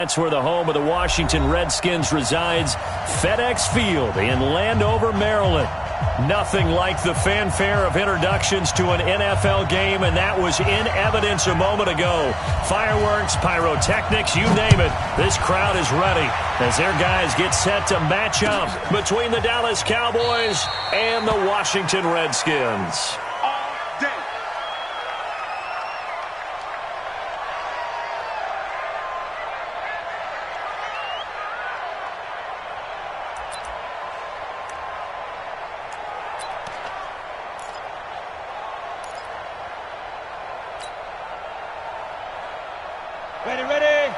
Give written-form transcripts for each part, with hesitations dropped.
That's where the home of the Washington Redskins resides, FedEx Field in Landover, Maryland. Nothing like the fanfare of introductions to an NFL game, and that was in evidence a moment ago. Fireworks, pyrotechnics, you name it. This crowd is ready as their guys get set to match up between the Dallas Cowboys and the Washington Redskins. Ready, ready.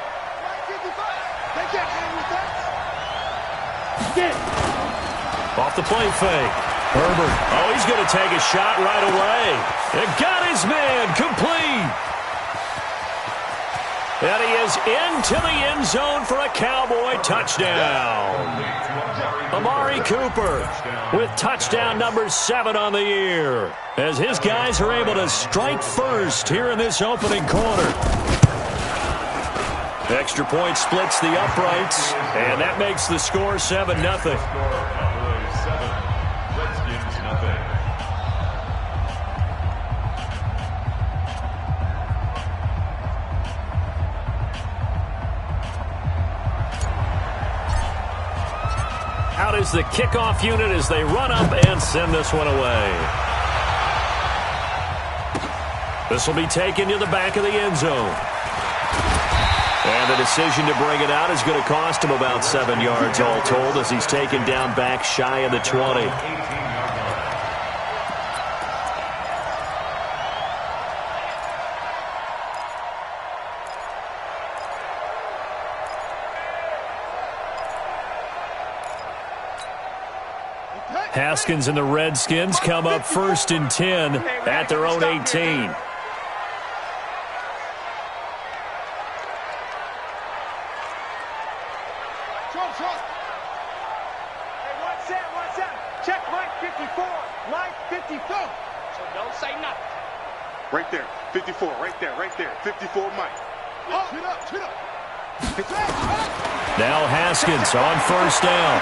Off the play fake. Herbert. Oh, he's going to take a shot right away. It got his man complete. And he is into the end zone for a Cowboy touchdown. Amari Cooper with touchdown number 7 on the year as his guys are able to strike first here in this opening quarter. Extra point splits the uprights, and that makes the score 7-0. Out is the kickoff unit as they run up and send this one away. This will be taken to the back of the end zone. And the decision to bring it out is going to cost him about 7 yards all told as he's taken down back shy of the 20. Haskins and the Redskins come up 1st and 10 at their own 18. Check Mike 54. Mike 54. So don't say nothing. Right there. 54. Right there. 54 Mike. Chin up. Now Haskins on 1st down.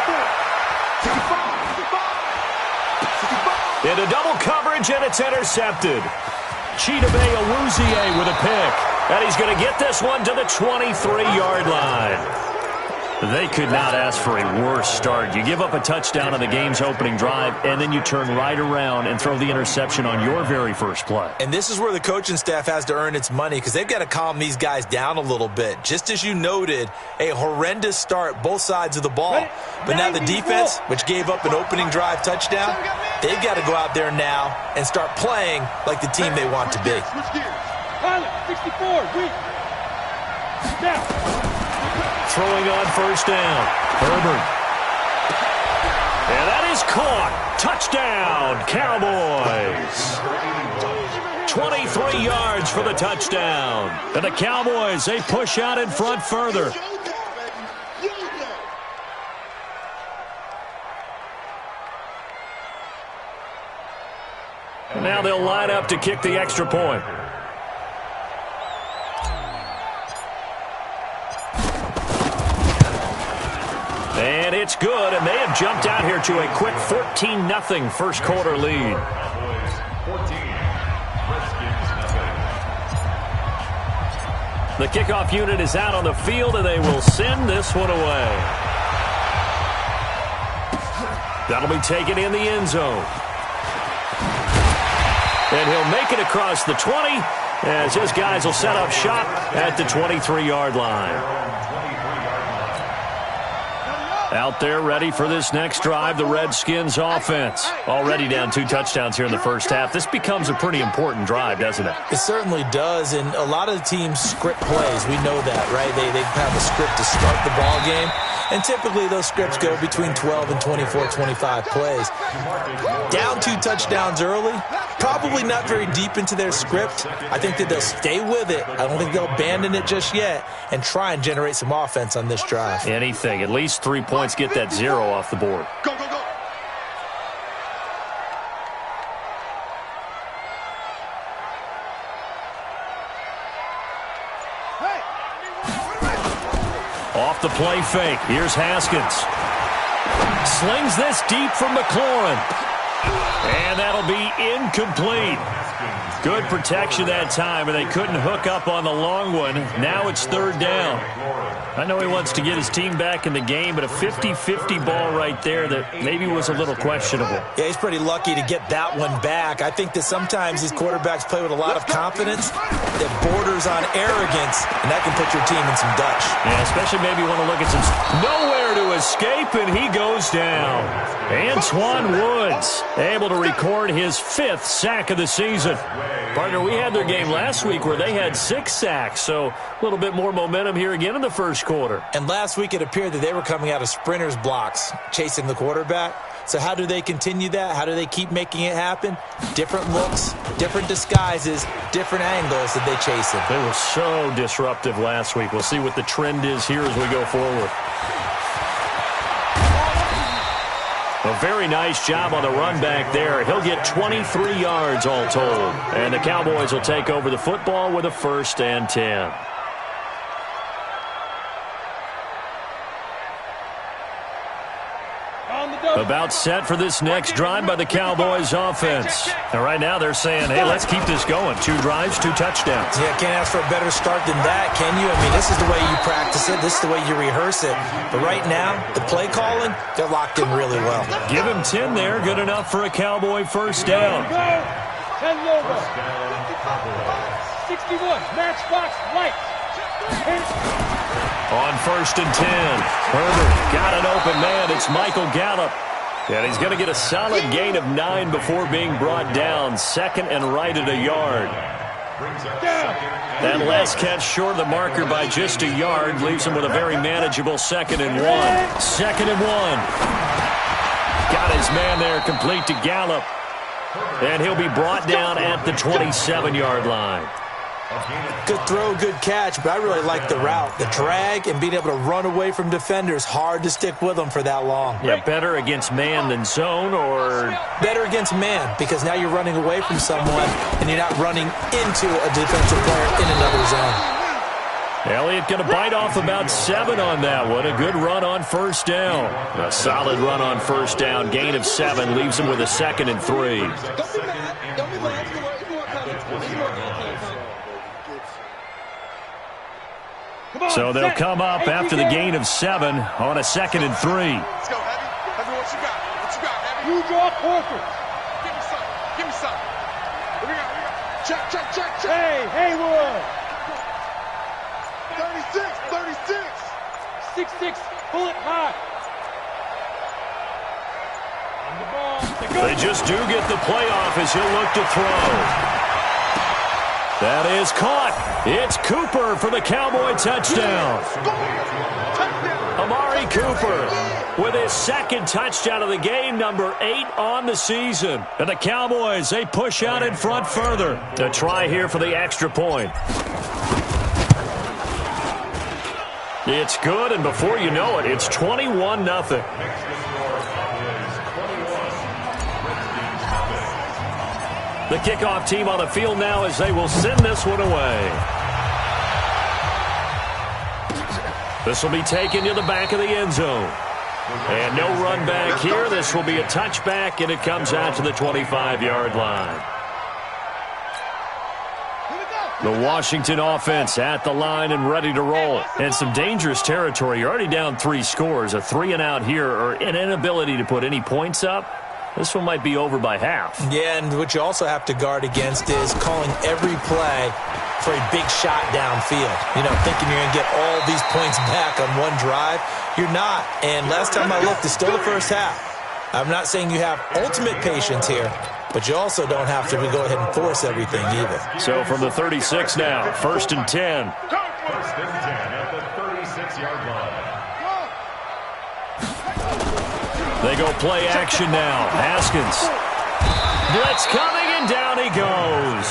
Into double coverage, and it's intercepted. Chidobe Awuzie with a pick. And he's going to get this one to the 23-yard line. They could not ask for a worse start. You give up a touchdown on the game's opening drive, and then you turn right around and throw the interception on your very first play. And this is where the coaching staff has to earn its money because they've got to calm these guys down a little bit. Just as you noted, a horrendous start both sides of the ball. But now the defense, which gave up an opening drive touchdown, they've got to go out there now and start playing like the team they want to be. 64, weak. Now. Throwing on 1st down. Herbert. And that is caught. Touchdown, Cowboys. 23 yards for the touchdown. And the Cowboys, they push out in front further. And now they'll line up to kick the extra point. And it's good, and they have jumped out here to a quick 14-0 first quarter lead. The kickoff unit is out on the field, and they will send this one away. That'll be taken in the end zone. And he'll make it across the 20 as his guys will set up shop at the 23-yard line. Out there ready for this next drive, the Redskins offense. Already down 2 touchdowns here in the first half. This becomes a pretty important drive, doesn't it? It certainly does, and a lot of the teams script plays. We know that, right? They have a script to start the ball game, and typically those scripts go between 12 and 24, 25 plays. Down 2 touchdowns early, probably not very deep into their script. I think that they'll stay with it. I don't think they'll abandon it just yet and try and generate some offense on this drive. Anything. At least 3 points, get that 0 off the board. Go. off the play fake. Here's Haskins. Slings this deep from McLaurin. And that'll be incomplete. Good protection that time, and they couldn't hook up on the long one. Now it's third down. I know he wants to get his team back in the game, but a 50-50 ball right there that maybe was a little questionable. Yeah, he's pretty lucky to get that one back. I think that sometimes these quarterbacks play with a lot of confidence that borders on arrogance, and that can put your team in some Dutch. Yeah, especially maybe you want to look at some nowhere to escape, and he goes down. Antoine Woods able to record his 5th sack of the season. Partner, we had their game last week where they had 6 sacks, so a little bit more momentum here again in the first quarter. And last week it appeared that they were coming out of sprinters blocks, chasing the quarterback. So how do they continue that? How do they keep making it happen? Different looks, different disguises, different angles that they chase him. They were so disruptive last week. We'll see what the trend is here as we go forward. A very nice job on the run back there. He'll get 23 yards all told. And the Cowboys will take over the football with a 1st and 10. About set for this next drive by the Cowboys offense. And right now they're saying, hey, let's keep this going. 2 drives, 2 touchdowns. Yeah, can't ask for a better start than that, can you? I mean, this is the way you practice it. This is the way you rehearse it. But right now, the play calling, they're locked in really well. Give him 10 there. Good enough for a Cowboy 1st down. 10 logo. 61. Matchbox light. On 1st and 10, Herbert got an open man. It's Michael Gallup. And he's going to get a solid gain of 9 before being brought down. 2nd and right at a yard. That last catch short of the marker by just a yard leaves him with a very manageable 2nd and 1. 2nd and 1. Got his man there complete to Gallup. And he'll be brought down at the 27-yard line. Good throw, good catch, but I really like the route. The drag and being able to run away from defenders, hard to stick with them for that long. Yeah, better against man than zone, or? Better against man, because now you're running away from someone and you're not running into a defensive player in another zone. Elliott going to bite off about 7 on that one. A good run on 1st down. A solid run on 1st down. Gain of 7 leaves him with a 2nd and 3. So they'll come up after the gain of 7 on a 2nd and 3. Let's go, Heavy. Heavy, what you got? What you got, Heavy? You draw Corcoran. Give me some. Give me some. What we got? Check, check, check, check. Hey, Haywood. 36, 36. 6'6", bullet high. On the ball. They just do get the playoff as he'll look to throw. That is caught. It's Cooper for the Cowboy touchdown. Amari Cooper with his 2nd touchdown of the game, number 8 on the season. And the Cowboys, they push out in front further. A try here for the extra point. It's good, and before you know it, it's 21-0. The kickoff team on the field now as they will send this one away. This will be taken to the back of the end zone. And no run back here. This will be a touchback, and it comes out to the 25-yard line. The Washington offense at the line and ready to roll. And some dangerous territory. You're already down 3 scores. A 3-and-out here, or an inability to put any points up. This one might be over by half. Yeah, and what you also have to guard against is calling every play for a big shot downfield. You know, thinking you're going to get all these points back on one drive. You're not. And last time I looked, it's still the first half. I'm not saying you have ultimate patience here, but you also don't have to go ahead and force everything either. So from the 36 now, 1st and 10. 1st and 10 at the 36-yard line. They go play action now. Haskins. Blitz coming, and down he goes.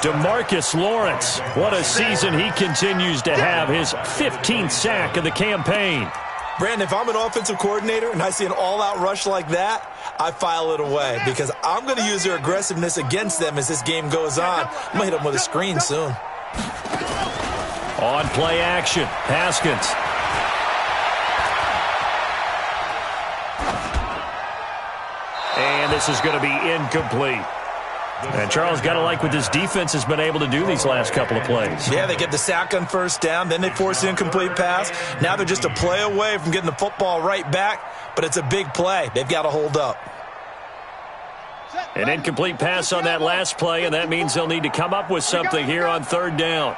DeMarcus Lawrence. What a season he continues to have. His 15th sack of the campaign. Brandon, if I'm an offensive coordinator and I see an all-out rush like that, I file it away because I'm going to use their aggressiveness against them as this game goes on. I'm going to hit them with a screen soon. On play action, Haskins. this is going to be incomplete. And Charles, got to like what this defense has been able to do these last couple of plays. Yeah, they get the sack on first down, then they force an incomplete pass. Now they're just a play away from getting the football right back, but it's a big play. They've got to hold up. An incomplete pass on that last play, and that means they'll need to come up with something here on third down.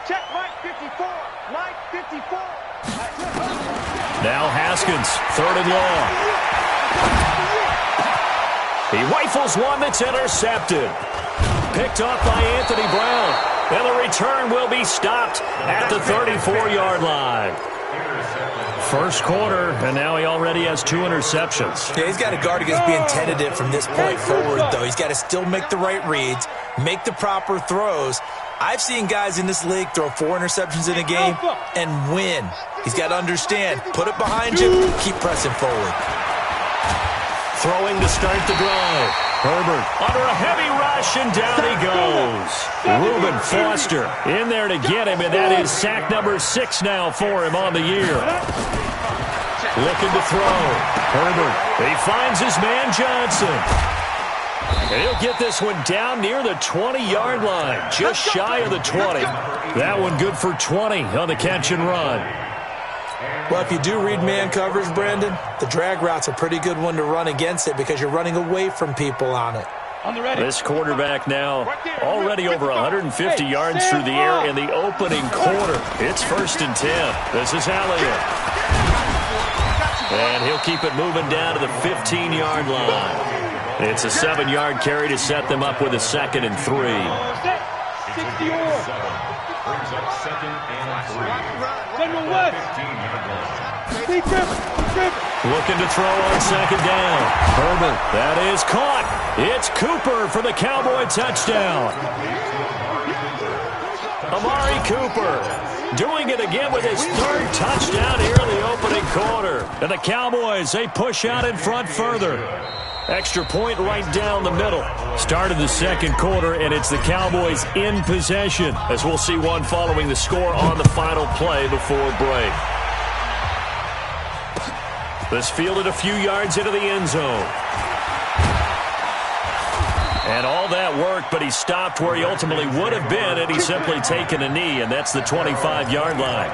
Check Mike 54. Mike 54. Now Haskins, third and long. He rifles one that's intercepted. Picked off by Anthony Brown. And the return will be stopped at the 34-yard line. First quarter, and now he already has 2 interceptions. Yeah, he's got to guard against being tentative from this point forward, though. He's got to still make the right reads, make the proper throws. I've seen guys in this league throw 4 interceptions in a game and win. He's got to understand, put it behind you, keep pressing forward. Throwing to start the drive. Herbert under a heavy rush, and down he goes. Reuben Foster in there to get him, and that is sack number 6 now for him on the year. Looking to throw. Herbert, he finds his man Johnson. And he'll get this one down near the 20-yard line, just shy of the 20. That one good for 20 on the catch and run. Well, if you do read man coverage, Brandon, the drag route's a pretty good one to run against it because you're running away from people on it. This quarterback now already over 150 yards through the air in the opening quarter. It's 1st and 10. This is Elliott. And he'll keep it moving down to the 15-yard line. It's a 7-yard carry to set them up with a 2nd and 3. Brings up 2nd and 3. 15-yard line. Looking to throw on 2nd down. Herbert, that is caught. It's Cooper for the Cowboy touchdown. Amari Cooper doing it again with his 3rd touchdown here in the opening quarter. And the Cowboys, they push out in front further. Extra point right down the middle. Start of the 2nd quarter, and it's the Cowboys in possession, as we'll see one following the score on the final play before break. This fielded a few yards into the end zone. And all that worked, but he stopped where he ultimately would have been, and he's simply taken a knee, and that's the 25-yard line.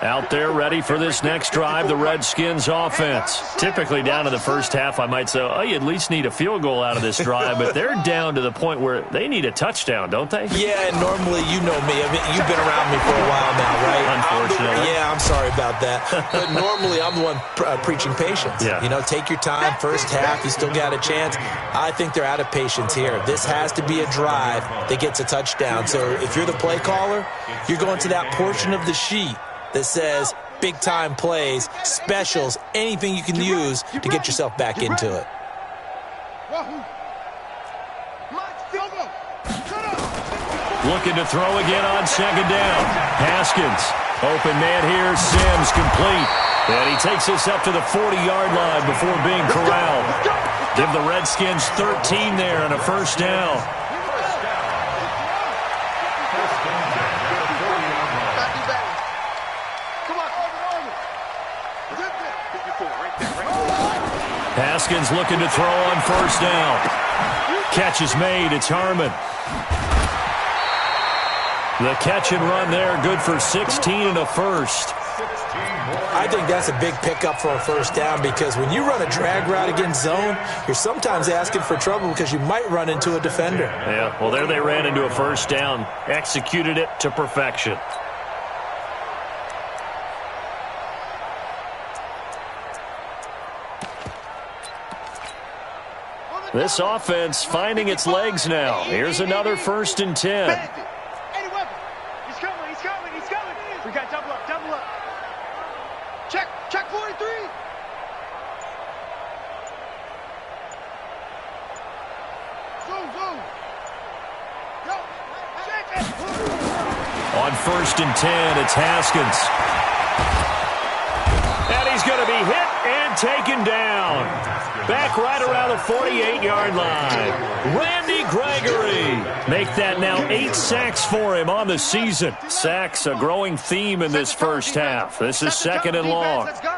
Out there ready for this next drive, the Redskins offense. Typically down to the first half, I might say, oh, you at least need a field goal out of this drive, but they're down to the point where they need a touchdown, don't they? Yeah, and normally, you know me. I mean, you've been around me for a while now, right? Unfortunately. I'm sorry about that. But normally, I'm the one preaching patience. Yeah. You know, take your time, first half, you still got a chance. I think they're out of patience here. This has to be a drive that gets a touchdown. So if you're the play caller, you're going to that portion of the sheet that says big-time plays, specials, anything you can use to get yourself back into it. Looking to throw again on 2nd down. Haskins, open man here, Sims complete. And he takes us up to the 40-yard line before being corralled. Give the Redskins 13 there and a 1st down. Haskins looking to throw on 1st down. Catch is made. It's Harmon. The catch and run there, good for 16 and a 1st. I think that's a big pickup for a 1st down because when you run a drag route against zone, you're sometimes asking for trouble because you might run into a defender. Yeah, well, there they ran into a 1st down. Executed it to perfection. This offense finding its legs now. Here's another 1st and 10. He's coming. We got double up. Check 43. On 1st and 10, it's Haskins. And he's going to be hit and taken down. back right around the 48-yard line. Randy Gregory. Make that now 8 sacks for him on the season. Sacks, a growing theme in this first half. This is second and long. Let's go.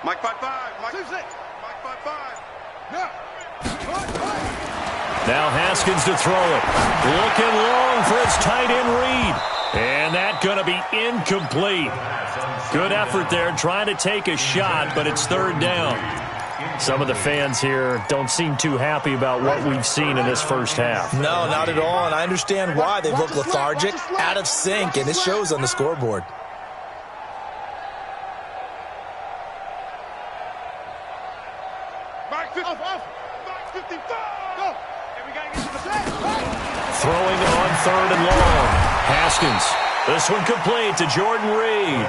Mike 5-5. Mike 5-5. Now Haskins to throw it. Looking long for his tight end Reed. And that going to be incomplete. Good effort there trying to take a shot, but it's third down. Some of the fans here don't seem too happy about what we've seen in this first half. No, not at all, and I understand why. They look lethargic, out of sync, and it shows on the scoreboard. Throwing on third and long. Haskins. This one complete to Jordan Reed.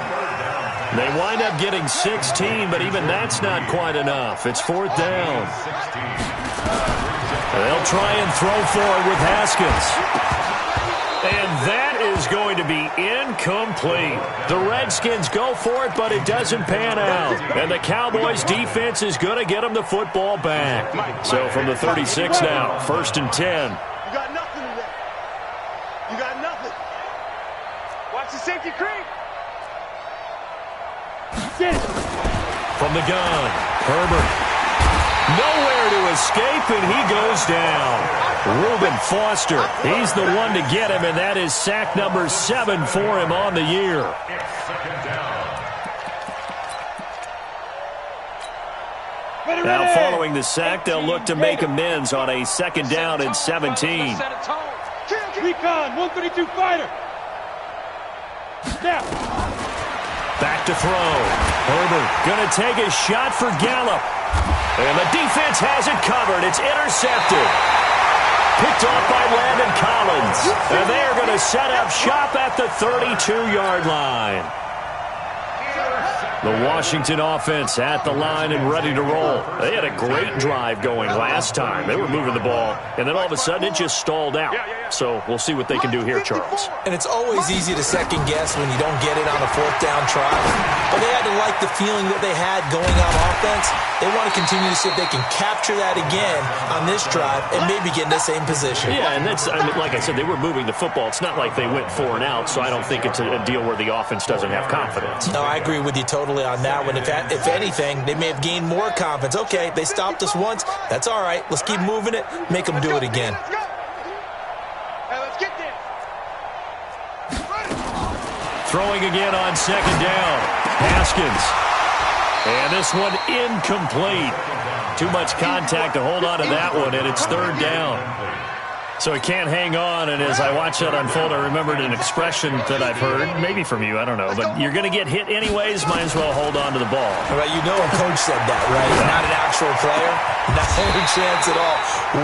They wind up getting 16, but even that's not quite enough. It's fourth down. They'll try and throw forward with Haskins. And that is going to be incomplete. The Redskins go for it, but it doesn't pan out. And the Cowboys' defense is going to get them the football back. So from the 36 now, first and 10. You got nothing today. You got nothing. Watch the safety creep. Get it. From the gun, Herbert. Nowhere to escape, and he goes down. Reuben Foster, he's the one to get him, and that is sack number 7 for him on the year. Now following the sack, they'll look to make amends on a second down and 17. Recon, 132 fighter. Snap. Back to throw. Herbert going to take a shot for Gallup. And the defense has it covered. It's intercepted. Picked off by Landon Collins. And they are going to set up shop at the 32-yard line. The Washington offense at the line and ready to roll. They had a great drive going last time. They were moving the ball, and then all of a sudden it just stalled out. So we'll see what they can do here, Charles. And it's always easy to second guess when you don't get it on a fourth down try. But they had to like the feeling that they had going on offense. They want to continue to see if they can capture that again on this drive and maybe get in the same position. Yeah, and that's, I mean, like I said, they were moving the football. It's not like they went 4 and out, so I don't think it's a deal where the offense doesn't have confidence. No, I agree with you totally on that one. If anything, they may have gained more confidence. Okay, they stopped us once. That's all right. Let's keep moving it. Make them do it again. Let's go. Hey, let's get there. Throwing again on second down. Haskins. And this one incomplete. Too much contact to hold on to that one, and it's third down. So he can't hang on, and as I watch that unfold, I remembered an expression that I've heard, maybe from you, I don't know, but you're going to get hit anyways, might as well hold on to the ball. Right, you know a coach said that, right? Yeah. Not an actual player. Not any chance at all.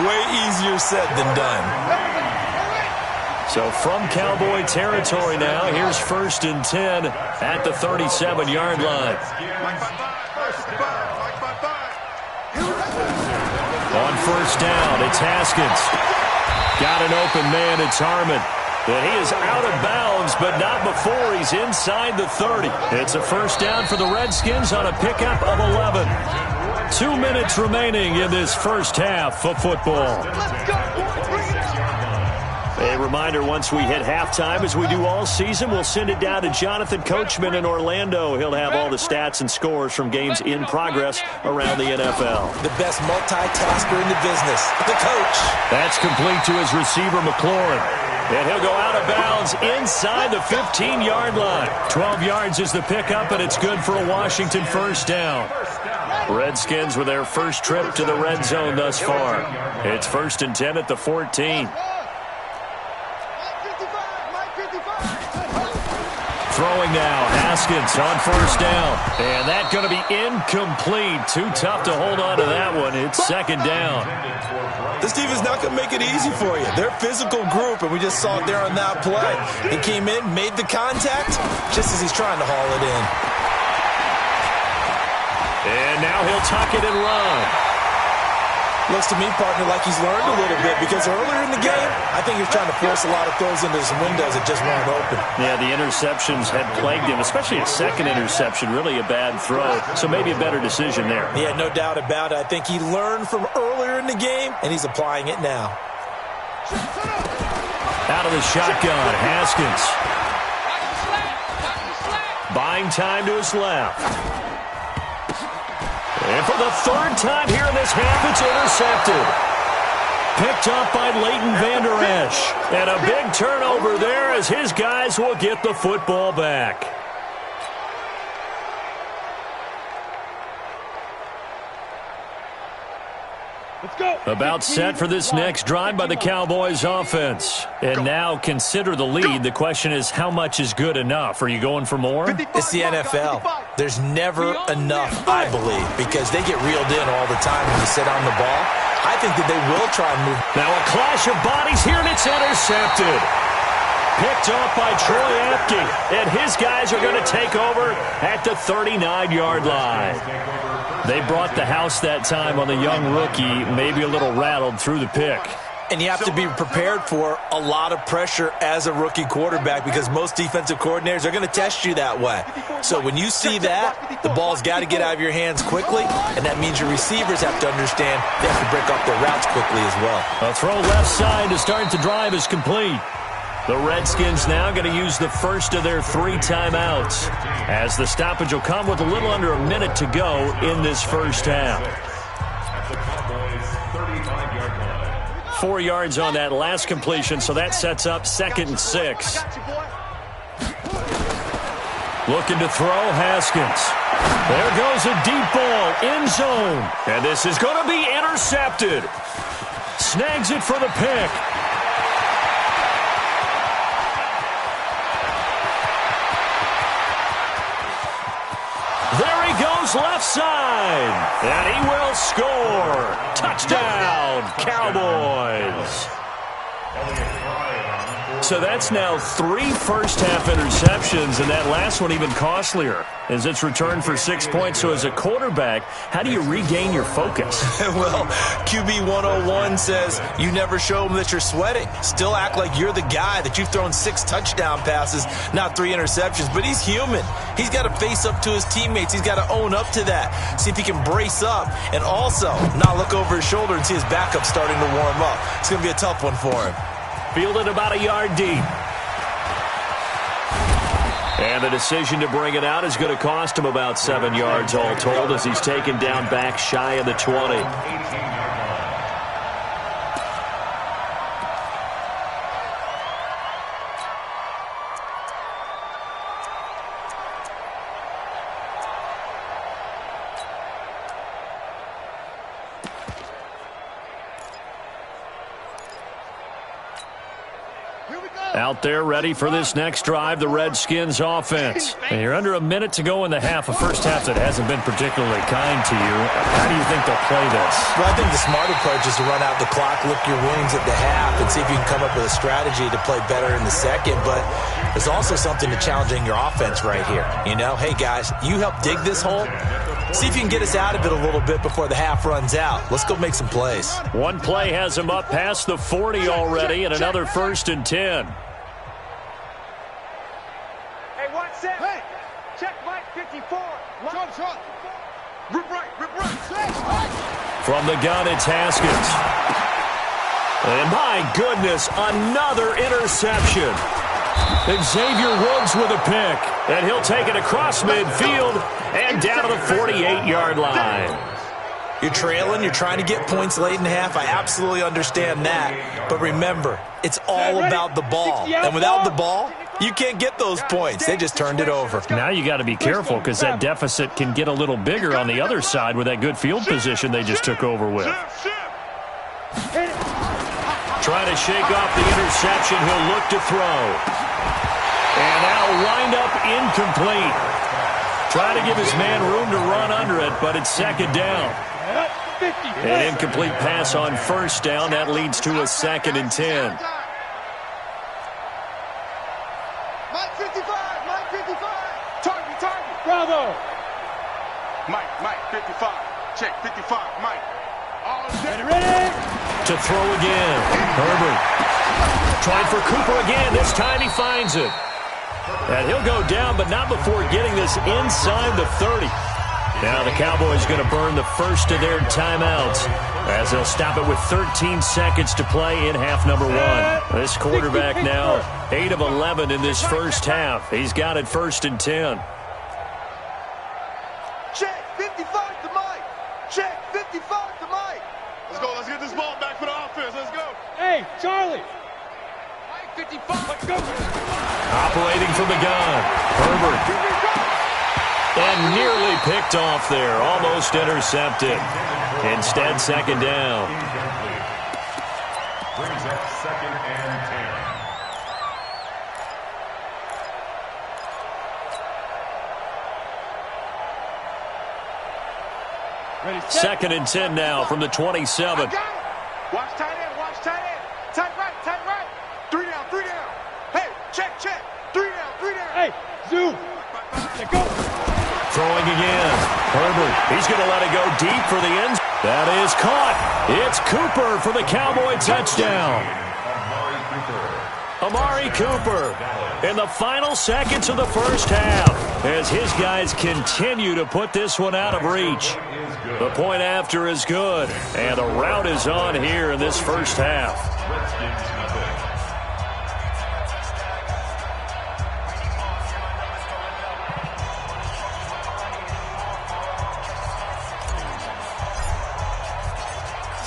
Way easier said than done. So from Cowboy territory now, here's first and 10 at the 37-yard line. On first down, it's Haskins. Got an open man, it's Harmon. And he is out of bounds, but not before he's inside the 30. It's a first down for the Redskins on a pickup of 11. 2 minutes remaining in this first half of football. A reminder, once we hit halftime, as we do all season, we'll send it down to Jonathan Coachman in Orlando. He'll have all the stats and scores from games in progress around the NFL. The best multitasker in the business, the coach. That's complete to his receiver, McLaurin. And he'll go out of bounds inside the 15-yard line. 12 yards is the pickup, and it's good for a Washington first down. Redskins with their first trip to the red zone thus far. It's first and 10 at the 14. Throwing now, Haskins on first down. And that's going to be incomplete. Too tough to hold on to that one. It's second down. This team is not going to make it easy for you. They're a physical group, and we just saw it there on that play. He came in, made the contact, just as he's trying to haul it in. And now he'll tuck it and run. Looks to me, partner, like he's learned a little bit because earlier in the game, I think he was trying to force a lot of throws into some windows that just weren't open. Yeah, the interceptions had plagued him, especially a second interception, really a bad throw. So maybe a better decision there. Yeah, no doubt about it. I think he learned from earlier in the game, and he's applying it now. Out of the shotgun, Haskins. Buying time to his left. And for the third time here in this half, it's intercepted. Picked up by Leighton Vander Esch. And a big turnover there as his guys will get the football back. About set for this next drive by the Cowboys offense. And now consider the lead. The question is, how much is good enough? Are you going for more? It's the NFL. There's never enough, I believe, because they get reeled in all the time when you sit on the ball. I think that they will try and move. Now a clash of bodies here, and it's intercepted. Picked off by Troy Apke. And his guys are going to take over at the 39-yard line. They brought the house that time on the young rookie, maybe a little rattled through the pick. And you have to be prepared for a lot of pressure as a rookie quarterback because most defensive coordinators are going to test you that way. So when you see that, the ball's got to get out of your hands quickly, and that means your receivers have to understand they have to break off their routes quickly as well. A throw left side to start the drive is complete. The Redskins now going to use the first of their 3 timeouts as the stoppage will come with a little under a minute to go in this first half. 4 yards on that last completion, so that sets up 2nd and 6. Looking to throw, Haskins. There goes a deep ball, end zone. And this is going to be intercepted. Snags it for the pick. There he goes left side. And he will score. Touchdown, Cowboys. So that's now 3 first-half interceptions, and that last one even costlier as it's returned for 6 points. So as a quarterback, how do you regain your focus? Well, QB 101 says you never show them that you're sweating. Still act like you're the guy, that you've thrown 6 touchdown passes, not 3 interceptions. But he's human. He's got to face up to his teammates. He's got to own up to that. See if he can brace up and also not look over his shoulder and see his backup starting to warm up. It's going to be a tough one for him. Fielded about a yard deep. And the decision to bring it out is going to cost him about 7 yards all told as he's taken down back shy of the 20. Out there ready for this next drive, the Redskins offense. And you're under a minute to go in the half, a first half that hasn't been particularly kind to you. How do you think they'll play this? Well, I think the smart approach is to run out the clock, lick your wounds at the half, and see if you can come up with a strategy to play better in the second. But there's also something to challenging your offense right here. You know, hey, guys, you help dig this hole. See if you can get us out of it a little bit before the half runs out. Let's go make some plays. One play has him up past the 40 already, and another 1st and 10. Hey, 1 set. Hey, check Mike 54. Shot. Rip right. From the gun, it's Haskins. And my goodness, another interception. Xavier Woods with a pick. And he'll take it across midfield and down to the 48-yard line. You're trailing. You're trying to get points late in half. I absolutely understand that. But remember, it's all about the ball. And without the ball, you can't get those points. They just turned it over. Now you got to be careful because that deficit can get a little bigger on the other side with that good field position they just took over with. Trying to shake off the interception. He'll look to throw. And now lined up incomplete. Trying to give his man room to run under it, but it's 2nd down. An incomplete pass on 1st down. That leads to a 2nd and 10. Mike 55. Target. Bravo. Mike, 55. Check, 55, Mike. All To throw again. Herbert. Trying for Cooper again. This time he finds it. And he'll go down, but not before getting this inside the 30. Now the Cowboys going to burn the first of their timeouts as they'll stop it with 13 seconds to play in half number 1. This quarterback now 8 of 11 in this first half. He's got it 1st and 10. Check, 55 to Mike. Check, 55 to Mike. Let's go. Let's get this ball back for the offense. Let's go. Hey, Charlie. Mike, 55. Let's go. Operating from the gun. Herbert. And nearly picked off there. Almost intercepted. Instead, second down. Brings up 2nd and 10. Ready, set. 2nd and 10 now from the 27. Watch tight end. Watch tight end. Tight right. Tight right. 3 down. 3 down. Hey, check, check. 3 down. 3 down. Hey, zoom. Let go. Throwing again. Herbert. He's going to let it go deep for the end. That is caught. It's Cooper for the Cowboy touchdown. Amari Cooper in the final seconds of the first half as his guys continue to put this one out of reach. The point after is good, and the route is on here in this first half.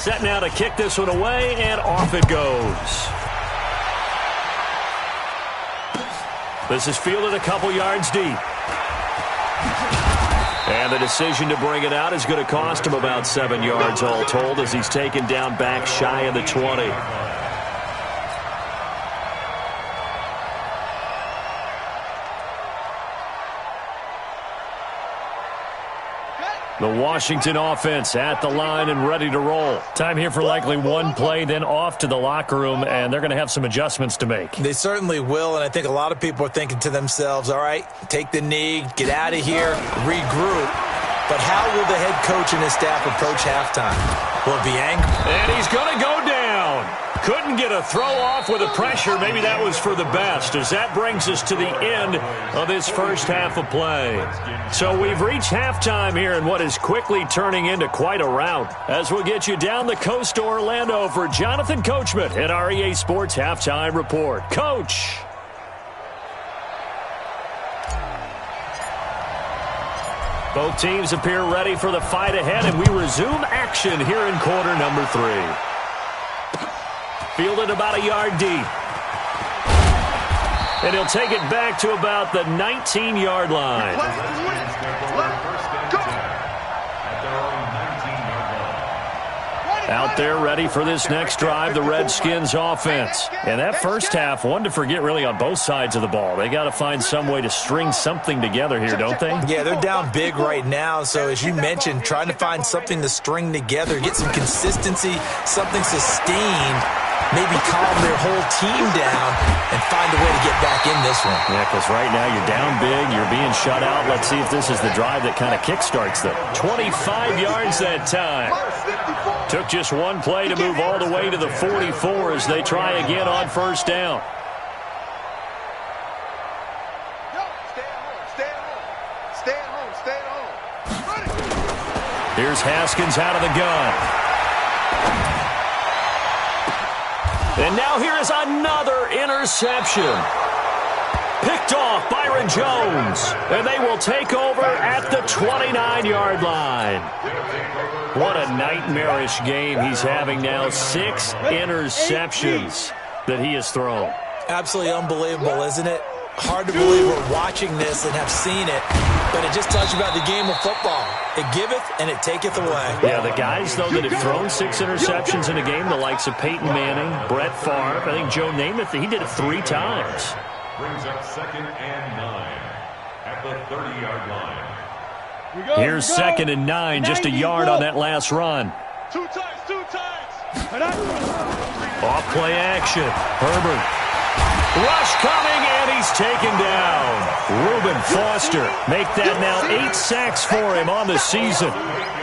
Set now to kick this one away, and off it goes. This is fielded a couple yards deep. And the decision to bring it out is going to cost him about 7 yards all told as he's taken down back shy of the 20. The Washington offense at the line and ready to roll. Time here for likely one play, then off to the locker room, and they're going to have some adjustments to make. They certainly will, and I think a lot of people are thinking to themselves, all right, take the knee, get out of here, regroup. But how will the head coach and his staff approach halftime? Will it be angry? And he's going to go down. Couldn't get a throw off with the pressure. Maybe that was for the best, as that brings us to the end of this first half of play. So we've reached halftime here in what is quickly turning into quite a rout, as we'll get you down the coast to Orlando for Jonathan Coachman at our EA Sports Halftime Report. Coach. Both teams appear ready for the fight ahead, and we resume action here in quarter number 3. Fielded about a yard deep. And he'll take it back to about the 19-yard line. Out there ready for this next drive, the Redskins offense. And that first half, one to forget really on both sides of the ball. They got to find some way to string something together here, don't they? Yeah, they're down big right now. So as you mentioned, trying to find something to string together, get some consistency, something sustained, maybe calm their whole team down and find a way to get back in this one. Yeah, because right now you're down big, you're being shut out. Let's see if this is the drive that kind of kickstarts them. 25 yards that time. Took just one play to move all the way to the 44 as they try again on first down. Here's Haskins out of the gun. And now here is another interception. Picked off Byron Jones. And they will take over at the 29-yard line. What a nightmarish game he's having now. 6 interceptions that he has thrown. Absolutely unbelievable, isn't it? Hard to believe we're watching this and have seen it, but it just tells you about the game of football. It giveth and it taketh away. Yeah, the guys, though, that have thrown 6 interceptions in a game, the likes of Peyton Manning, Brett Favre, I think Joe Namath, he did it 3 times. Brings up 2nd and 9 at the 30-yard line. Here's 2nd and 9, just a yard on that last run. 2 times, 2 times. Off play action. Herbert. Rush coming, and he's taken down. Reuben Foster monster. Make that now 8 sacks for him on the season.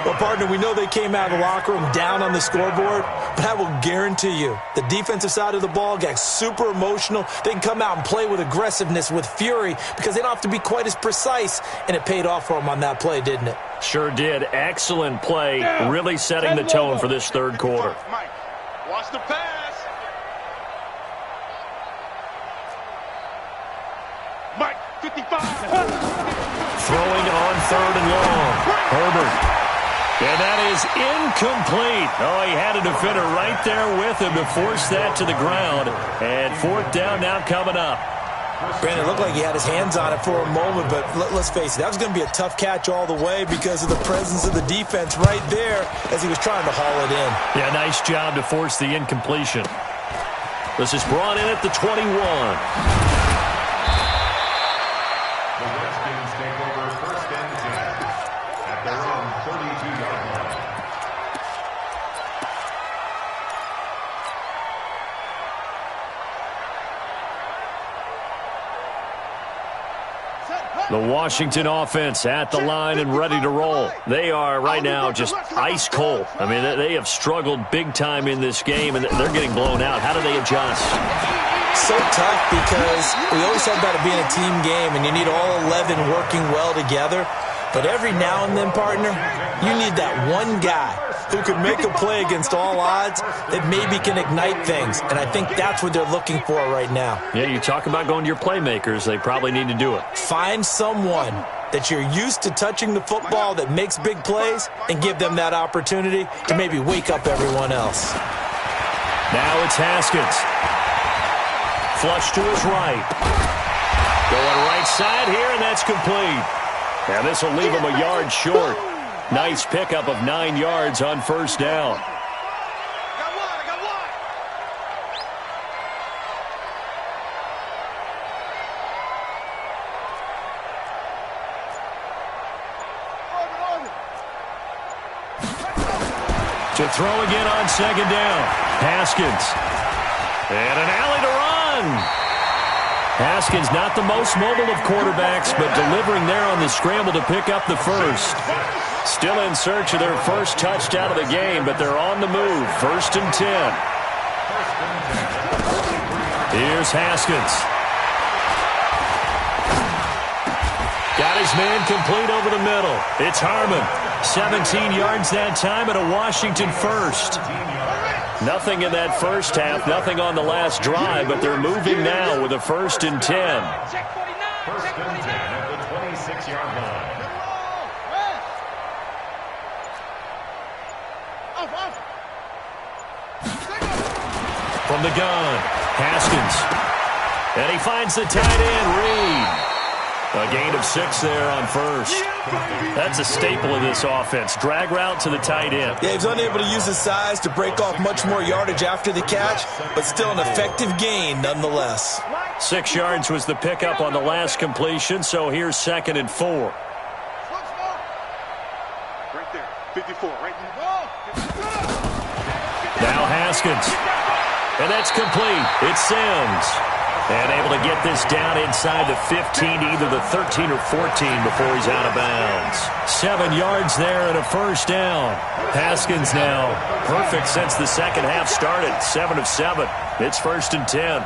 Well, partner, we know they came out of the locker room down on the scoreboard, but I will guarantee you the defensive side of the ball got super emotional. They can come out and play with aggressiveness, with fury, because they don't have to be quite as precise, and it paid off for them on that play, didn't it? Sure did. Excellent play, really setting the tone for this third quarter. Mike, watch the pass. Mike, 55. Throwing on 3rd and long. Herbert. And that is incomplete. Oh, he had a defender right there with him to force that to the ground. And 4th down now coming up. Brandon, it looked like he had his hands on it for a moment, but let's face it, that was going to be a tough catch all the way because of the presence of the defense right there as he was trying to haul it in. Yeah, nice job to force the incompletion. This is brought in at the 21. The Redskins take over 1st and 10 at their own 32-yard line. The Washington offense at the line and ready to roll. They are right now just ice cold. I mean, they have struggled big time in this game, and they're getting blown out. How do they adjust? So tough because we always talk about it being a team game, and you need all 11 working well together. But every now and then, partner, you need that one guy who can make a play against all odds that maybe can ignite things. And I think that's what they're looking for right now. Yeah, you talk about going to your playmakers. They probably need to do it. Find someone that you're used to touching the football that makes big plays and give them that opportunity to maybe wake up everyone else. Now it's Haskins. Flush to his right. Going right side here, and that's complete. And this will leave him a yard short. Nice pickup of 9 yards on 1st down. I got one. To throw again on 2nd down. Haskins. And an alley to run. Haskins not the most mobile of quarterbacks, but delivering there on the scramble to pick up the first. Still in search of their first touchdown of the game, but they're on the move. 1st and 10. Here's Haskins. Got his man complete over the middle. It's Harmon. 17 yards that time and a Washington first. Nothing in that first half, nothing on the last drive, but they're moving now with a 1st and 10. 1st and 10 at the 26-yard line. From the gun, Haskins. And he finds the tight end, Reed. A gain of 6 there on 1st. That's a staple of this offense. Drag route to the tight end. Yeah, he was unable to use his size to break off much more yardage after the catch, but still an effective gain nonetheless. 6 yards was the pickup on the last completion, so here's 2nd and 4. Right there. 54, right there. Now Haskins. And that's complete. It's Sims. And able to get this down inside the 15, either the 13 or 14 before he's out of bounds. 7 yards there and a 1st down. Haskins now perfect since the second half started. 7 of 7. It's 1st and 10.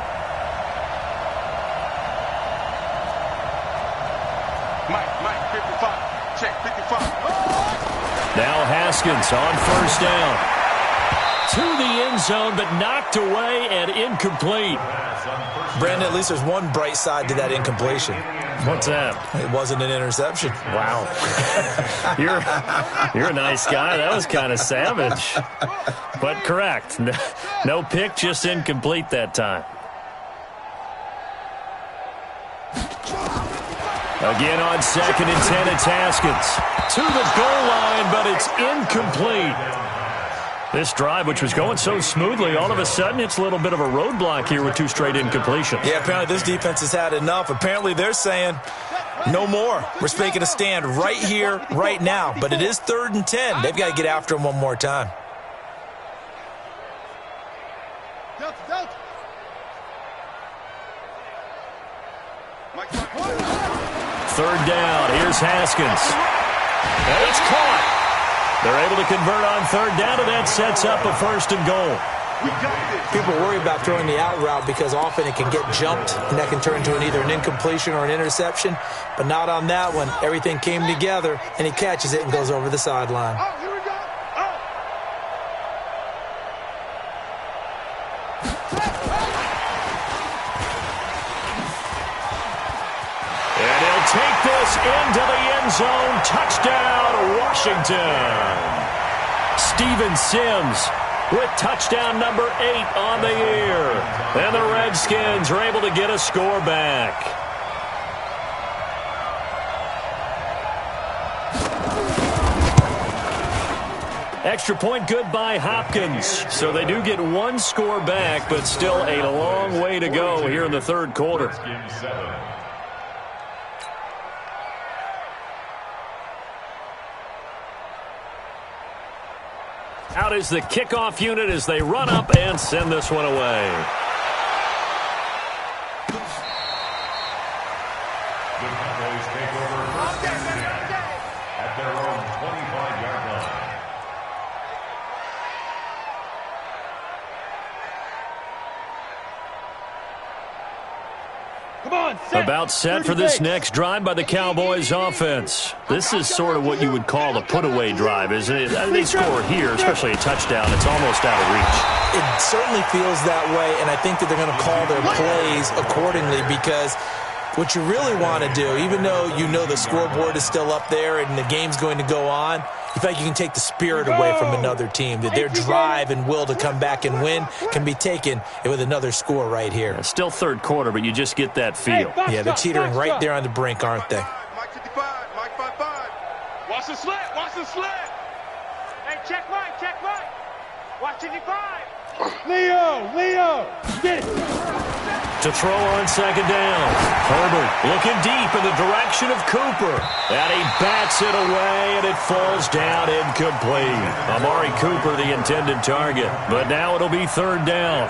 Mike, 55. Check, 55. Now Haskins on 1st down. To the end zone, but knocked away and incomplete. Brandon, at least there's one bright side to that incompletion. What's that? It wasn't an interception. Wow. You're a nice guy. That was kind of savage. But correct. No pick, just incomplete that time. Again on 2nd and 10, it's Haskins. To the goal line, but it's incomplete. This drive, which was going so smoothly, all of a sudden it's a little bit of a roadblock here with 2 straight incompletions. Yeah, apparently this defense has had enough. Apparently they're saying no more. We're making a stand right here, right now. But it is 3rd and 10. They've got to get after him one more time. Third down. Here's Haskins. And it's caught. They're able to convert on third down, and that sets up a first and goal. People worry about throwing the out route because often it can get jumped, and that can turn into either an incompletion or an interception. But not on that one. Everything came together, and he catches it and goes over the sideline. Oh, here we go. Oh. And he'll take this into the end zone. Touchdown, Washington. Steven Sims with touchdown number 8 on the year. And the Redskins are able to get a score back. Extra point good by Hopkins. So they do get one score back, but still a long way to go here in the third quarter. Out is the kickoff unit as they run up and send this one away. The Cowboys take over first and 10 at their own 25-yard line. Come on, set. About set for this next drive by the Cowboys offense. This is sort of what you would call a put-away drive, isn't it? They score here, especially a touchdown. It's almost out of reach. It certainly feels that way, and I think that they're going to call their plays accordingly because what you really want to do, even though you know the scoreboard is still up there and the game's going to go on, you feel like you can take the spirit away from another team, that their drive and will to come back and win can be taken with another score right here. It's still third quarter, but you just get that feel. Yeah, they're teetering right there on the brink, aren't they? Mike 55, Mike 55. Watch the slant. Watch the slant. Hey, check right. Check right. Watch 55. Leo, get it. To throw on second down. Herbert looking deep in the direction of Cooper. And he bats it away, and it falls down incomplete. Amari Cooper, the intended target. But now it'll be third down.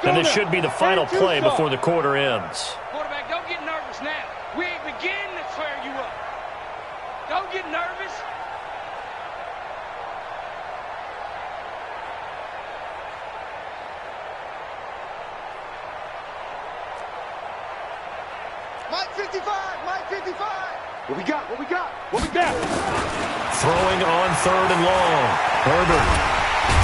And this should be the final play before the quarter ends. Quarterback, don't get nervous now. We ain't beginning to clear you up. Don't get nervous. Mike 55. Mike 55. What we got? What we got? What we got? Throwing on third and long. Herbert.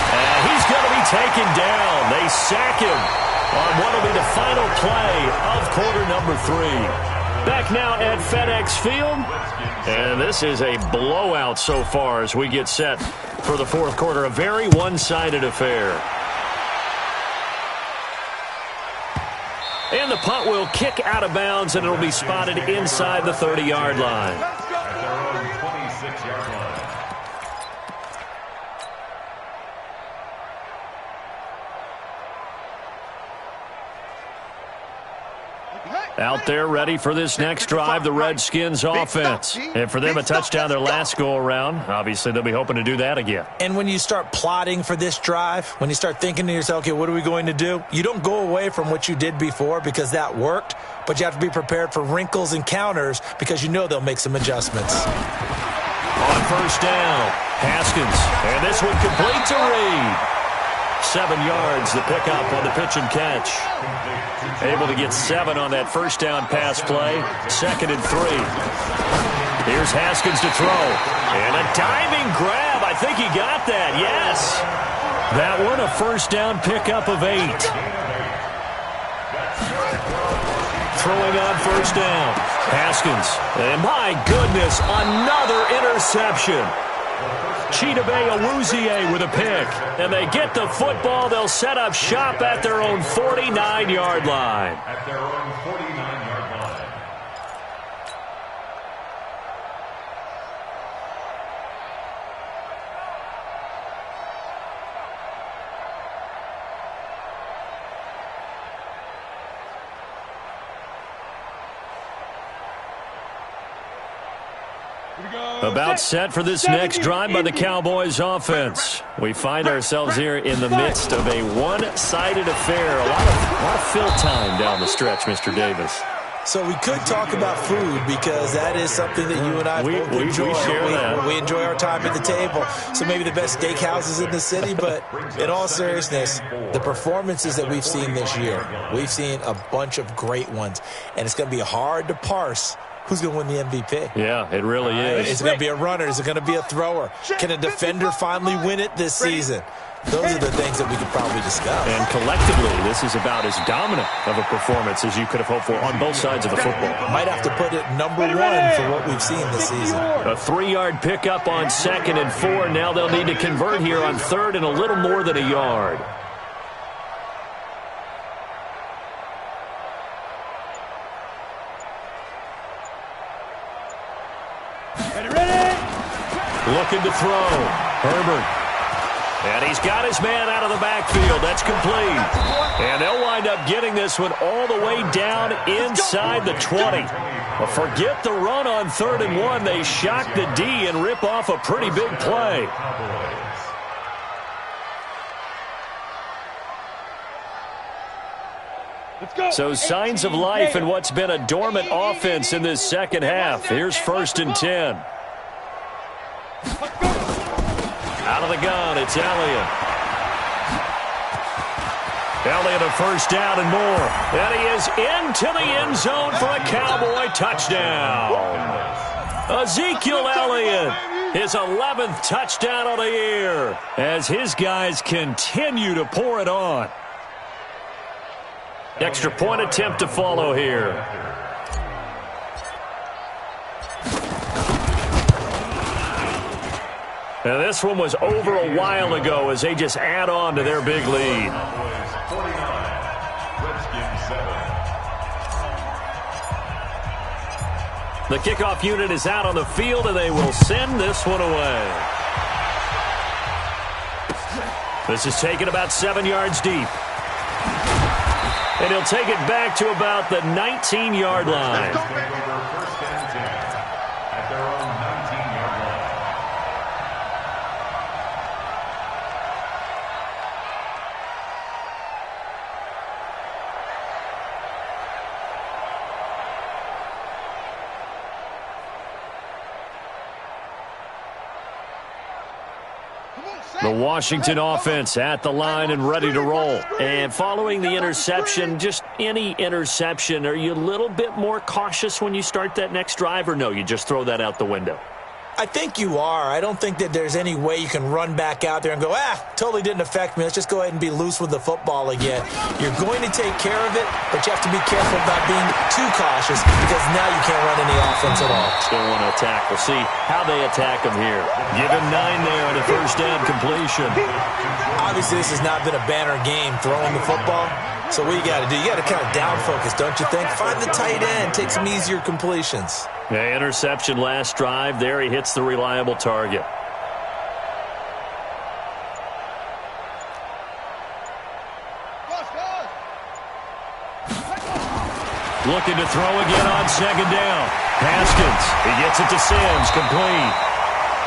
And he's going to be taken down. They sack him on what will be the final play of quarter number 3. Back now at FedEx Field. And this is a blowout so far as we get set for the fourth quarter. A very one-sided affair. And the punt will kick out of bounds, and it'll be spotted inside the 30-yard line. At their own 26-yard line. Out there ready for this next drive, the Redskins offense. And for them, a touchdown their last go-around. Obviously, they'll be hoping to do that again. And when you start plotting for this drive, when you start thinking to yourself, okay, what are we going to do? You don't go away from what you did before because that worked, but you have to be prepared for wrinkles and counters because you know they'll make some adjustments. On first down, Haskins. And this one complete to Reed. 7 yards, the pickup on the pitch and catch. Able to get 7 on that first down pass play. 2nd and 3. Here's Haskins to throw. And a diving grab. I think he got that, yes. That one, a first down pickup of 8. Throwing on first down. Haskins. And my goodness, another interception. Chidobe Awuzie with a pick. And they get the football. They'll set up shop at their own 49-yard line. At their own 49-yard line. About set for this next drive by the Cowboys offense. We find ourselves here in the midst of a one-sided affair. A lot of fill time down the stretch, Mr. Davis. So we could talk about food because that is something that you and I both enjoy. We share that. We enjoy our time at the table. So maybe the best steakhouses in the city, but in all seriousness, the performances that we've seen this year, we've seen a bunch of great ones, and it's going to be hard to parse who's going to win the MVP. Yeah, it really is. Is it going to be a runner? Is it going to be a thrower? Can a defender finally win it this season? Those are the things that we could probably discuss. And collectively, this is about as dominant of a performance as you could have hoped for on both sides of the football. Might have to put it number one for what we've seen this season. A 3-yard pickup on 2nd and 4. Now they'll need to convert here on 3rd and a little more than a yard. Looking to throw. Herbert. And he's got his man out of the backfield. That's complete. And they'll wind up getting this one all the way down inside the 20. Well, forget the run on 3rd and 1. They shock the D and rip off a pretty big play. So signs of life in what's been a dormant offense in this second half. Here's 1st and 10. Out of the gun, it's Elliott. Elliott a first down and more. And he is into the end zone for a Cowboy touchdown. Ezekiel Elliott, his 11th touchdown of the year, as his guys continue to pour it on. Extra point attempt to follow here. Now, this one was over a while ago as they just add on to their big lead. The kickoff unit is out on the field, and they will send this one away. This is taken about 7 yards deep. And he'll take it back to about the 19-yard line. The Washington offense at the line and ready to roll. And following the interception, just any interception, are you a little bit more cautious when you start that next drive, or no, you just throw that out the window? I think you are. I don't think that there's any way you can run back out there and go, totally didn't affect me. Let's just go ahead and be loose with the football again. You're going to take care of it, but you have to be careful about being too cautious because now you can't run any offense at all. Still want to attack. We'll see how they attack him here. Give him 9 there on a first down completion. Obviously, this has not been a banner game throwing the football. So what you got to do, you got to kind of down focus, don't you think? Find the tight end, take some easier completions. Yeah, interception last drive. There he hits the reliable target. Looking to throw again on 2nd down. Haskins, he gets it to Sims, complete.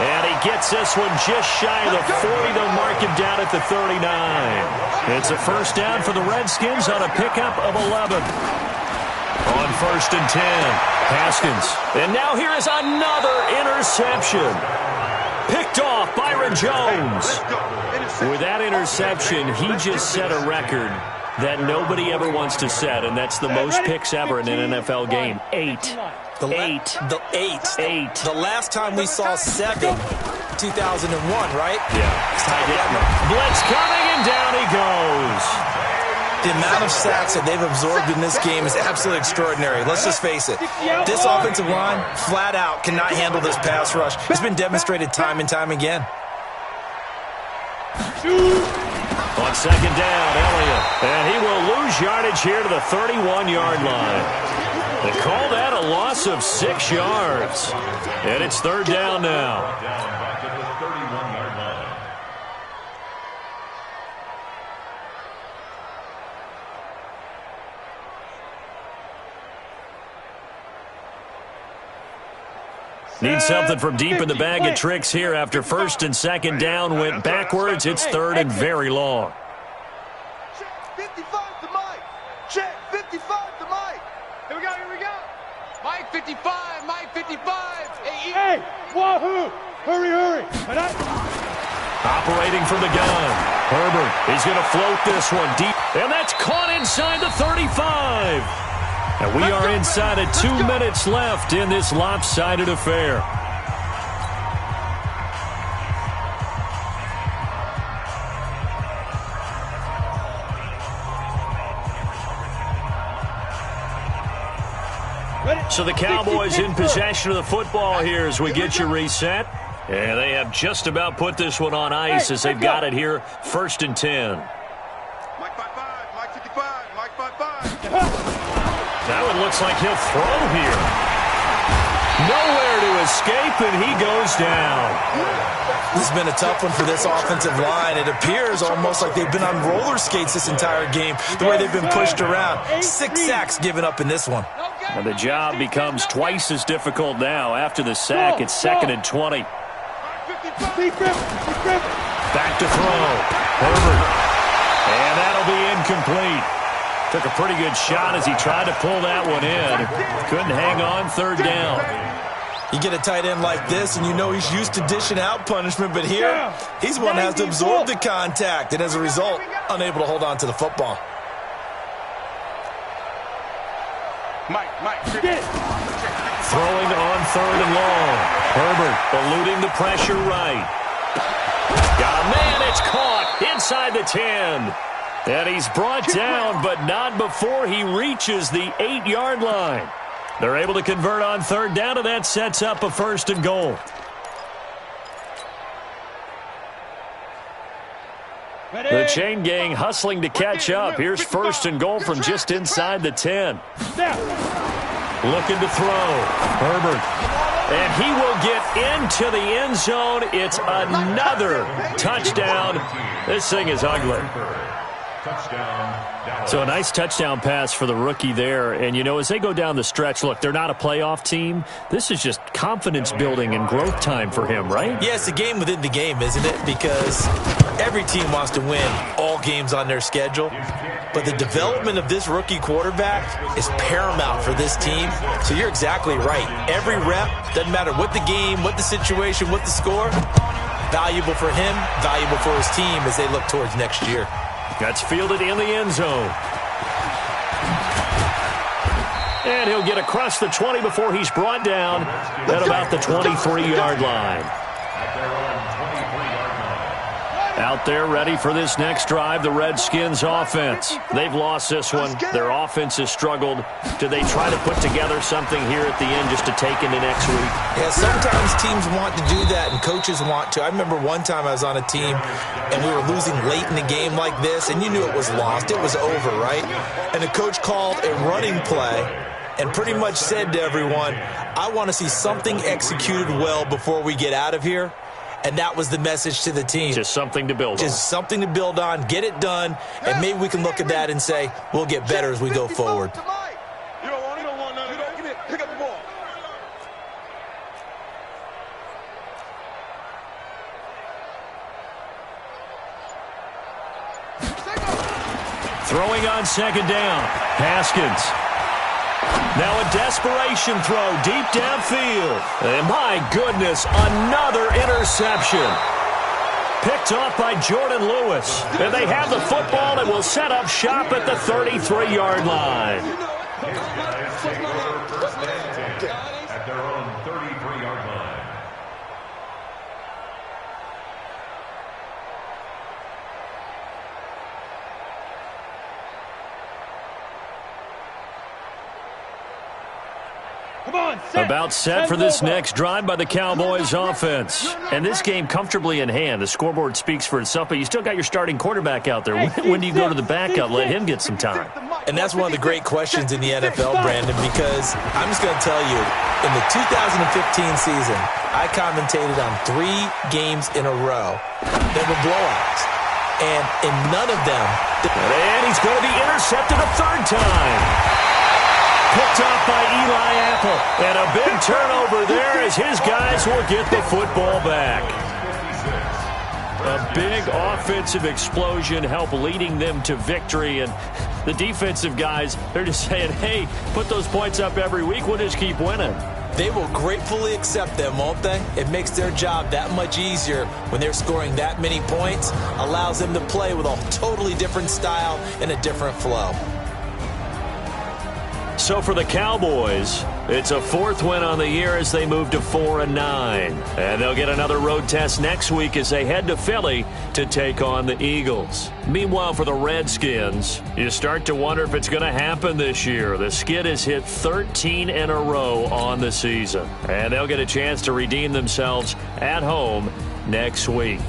And he gets this one just shy of the 40. They'll mark him down at the 39. It's a first down for the Redskins on a pickup of 11. On 1st and 10, Haskins. And now here is another interception. Picked off Byron Jones. With that interception, he just set a record that nobody ever wants to set, and that's the most picks ever in an NFL game. 8. Eight. The last time we saw 7, 2001, right? Yeah. Blitz coming, and down he goes. The amount of sacks that they've absorbed in this game is absolutely extraordinary. Let's just face it. This offensive line, flat out, cannot handle this pass rush. It's been demonstrated time and time again. On 2nd down, Elliott. And he will lose yardage here to the 31-yard line. They call that a loss of 6 yards. And it's 3rd down now. Need something from deep in the bag of tricks here after first and second down went backwards. It's third and very long. Check 55 to Mike. Check 55 to Mike. Here we go, here we go. Mike 55, Mike 55. Hey, wahoo! Hurry, hurry. Operating from the gun. Herbert is going to float this one deep. And that's caught inside the 35. And we are inside of 2 minutes left in this lopsided affair. So the Cowboys in possession of the football here as we get you reset. And they have just about put this one on ice as they've got it here, 1st and 10. Mike 55, Mike 55, Mike 55. That one looks like he'll throw here. Nowhere to escape, and he goes down. This has been a tough one for this offensive line. It appears almost like they've been on roller skates this entire game, the way they've been pushed around. 6 sacks given up in this one. And the job becomes twice as difficult now. After the sack, it's 2nd and 20. Back to throw. Herbert. And that'll be incomplete. Took a pretty good shot as he tried to pull that one in. Couldn't hang on, 3rd down. You get a tight end like this, and you know he's used to dishing out punishment, but here, he's one that has to absorb the contact, and as a result, unable to hold on to the football. Mike. Throwing on 3rd and long. Herbert eluding the pressure right. Got a man, it's caught inside the 10. And he's brought down, but not before he reaches the 8-yard line. They're able to convert on 3rd down, and that sets up a 1st and goal. The chain gang hustling to catch up. Here's 1st and goal from just inside the 10. Looking to throw. Herbert. And he will get into the end zone. It's another touchdown. This thing is ugly. So a nice touchdown pass for the rookie there. And, you know, as they go down the stretch, look, they're not a playoff team. This is just confidence building and growth time for him, right? Yeah, it's a game within the game, isn't it? Because every team wants to win all games on their schedule. But the development of this rookie quarterback is paramount for this team. So you're exactly right. Every rep, doesn't matter what the game, what the situation, what the score, valuable for him, valuable for his team as they look towards next year. That's fielded in the end zone. And he'll get across the 20 before he's brought down at about the 23-yard line. Out there ready for this next drive, the Redskins offense. They've lost this one. Their offense has struggled. Do they try to put together something here at the end just to take into next week? Yeah, sometimes teams want to do that and coaches want to. I remember one time I was on a team and we were losing late in the game like this, and you knew it was lost. It was over, right? And the coach called a running play and pretty much said to everyone, I want to see something executed well before we get out of here. And that was the message to the team. Just something to build on. Just something to build on, get it done, and maybe we can look at that and say, we'll get better as we go forward. You don't want none of that. Give me it. Pick up the ball. Throwing on 2nd down. Haskins. Now a desperation throw deep downfield. And my goodness, another interception. Picked off by Jordan Lewis. And they have the football and will set up shop at the 33-yard line. At their own 33-yard line. About set for this next drive by the Cowboys offense. And this game comfortably in hand. The scoreboard speaks for itself, but you still got your starting quarterback out there. When do you go to the backup, let him get some time? And that's one of the great questions in the NFL, Brandon, because I'm just going to tell you, in the 2015 season, I commentated on 3 games in a row. They were blowouts. And in none of them... And he's going to be intercepted a 3rd time. picked off by Eli Apple. And a big turnover there as his guys will get the football back. A big offensive explosion helped leading them to victory. And the defensive guys, they're just saying, hey, put those points up every week. We'll just keep winning. They will gratefully accept them, won't they? It makes their job that much easier when they're scoring that many points. Allows them to play with a totally different style and a different flow. So for the Cowboys, it's a fourth win on the year as they move to 4-9. And they'll get another road test next week as they head to Philly to take on the Eagles. Meanwhile, for the Redskins, you start to wonder if it's going to happen this year. The skid has hit 13 in a row on the season. And they'll get a chance to redeem themselves at home next week.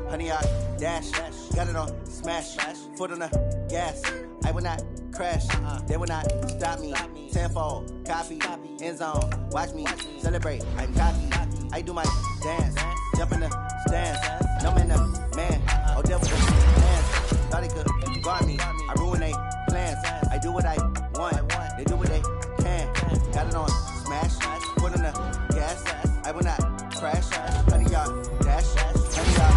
Honey, I dash, got it on smash, foot on the gas. I will not crash, they will not stop me. Tenfold, copy, end zone, watch me celebrate. I'm cocky, I do my dance, jump in the stands. No man, the man, oh devil the hands. Thought he could guard me, I ruin they plans. I do what I want, they do what they can. Got it on smash, foot on the gas. I will not crash, honey, y'all dash, honey, y'all.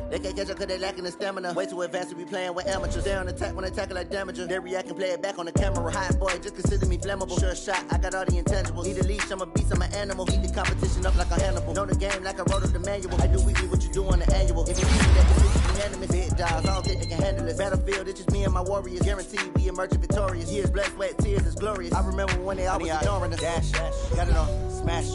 They can't catch up cause they lacking the stamina. Way too advanced to be playing with amateurs. They on attack when they tackle like damager. They react and play it back on the camera. Hot boy, just consider me flammable. Sure shot, I got all the intangibles. Need a leash, I'm a beast, I'm an animal. Eat the competition up like a Hannibal. Know the game like I wrote up the manual. I do weekly what you do on the annual. If you see that decision unanimous, big dogs, I don't think they can handle it. Battlefield, it's just me and my warriors. Guaranteed we emerge victorious. Years, blood, sweat, tears, it's glorious. I remember when they always ignoring us. Dash, got it on smash,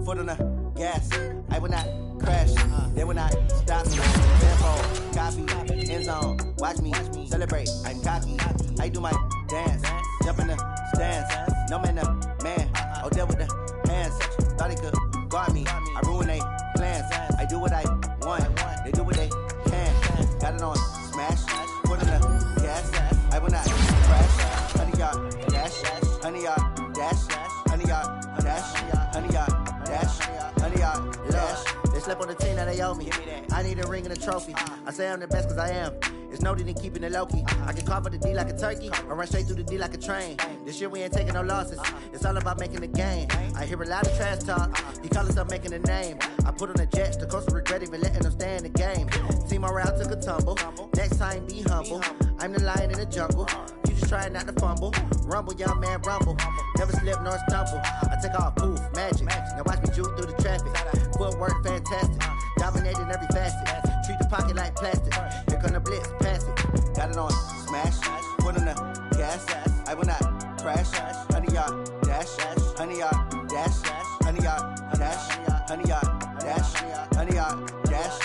foot on the gas. I will not crash, they will not stop me. Tempo, copy, end zone, watch me celebrate. I'm cocky, I do my dance, jump in the stands. No man, the man, oh deal with the hands. Thought he could guard me, I ruin they plans. I do what I want, they do what they can. Got it on smash, put in the gas. I will not crash, honey y'all dash, honey y'all dash, honey y'all dash, honey y'all dash, honey y'all dash. They slept on the team that they owe me. I need a ring and a trophy. I say I'm the best cause I am. It's no need in keeping it low-key. I can carve up the D like a turkey or run straight through the D like a train. This year we ain't taking no losses. It's all about making the game. I hear a lot of trash talk. He call himself making a name. I put on the Jets. The coach will regret even letting them stay in the game. Team morale took a tumble. Next time be humble. I'm the lion in the jungle. You just trying not to fumble. Rumble, young man, rumble. Never slip nor stumble. I take off, poof, magic. Now watch me juke through the traffic. Footwork fantastic. Dominating every facet. Treat the pocket like plastic. Here come the blitz, pass it. Got it on smash, foot on the gas. I will not crash. Honey y'all dash, honey y'all dash, honey y'all dash, honey y'all dash, honey y'all dash.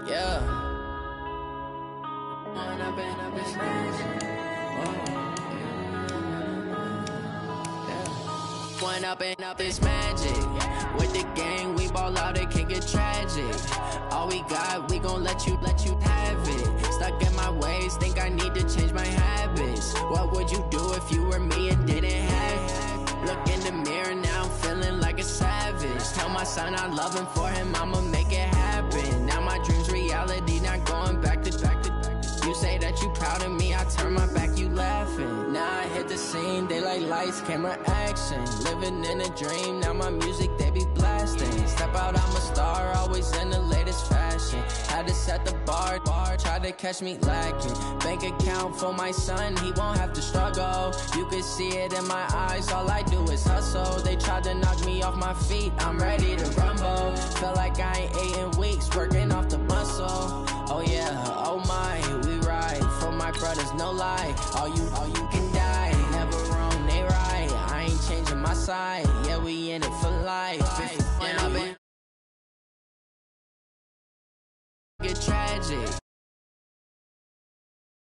Yeah. One up and up is magic. With the gang, we ball out, it can get tragic. All we got, we gon' let you have it. Stuck in my ways, think I need to change my habits. What would you do if you were me and didn't have it? Look in the mirror now, I'm feeling like a savage. Tell my son I love him, for him I'ma make it happen. Now my dream's reality, not going back to. You say that you proud of me, I turn my back, you laughing. Now I hit the scene, they like lights, camera, action. Living in a dream, now my music, they be blasting. Step out, I'm a star, always in the latest fashion. Had to set the bar, try to catch me lacking. Bank account for my son, he won't have to struggle. You can see it in my eyes, all I do is hustle. They tried to knock me off my feet, I'm ready to rumble. Felt like I ain't ate in weeks, working off the muscle. Oh yeah, oh my, we ride for my brothers, no lie. All you can die, never wrong, they right. I ain't changing my side, yeah, we in it for life.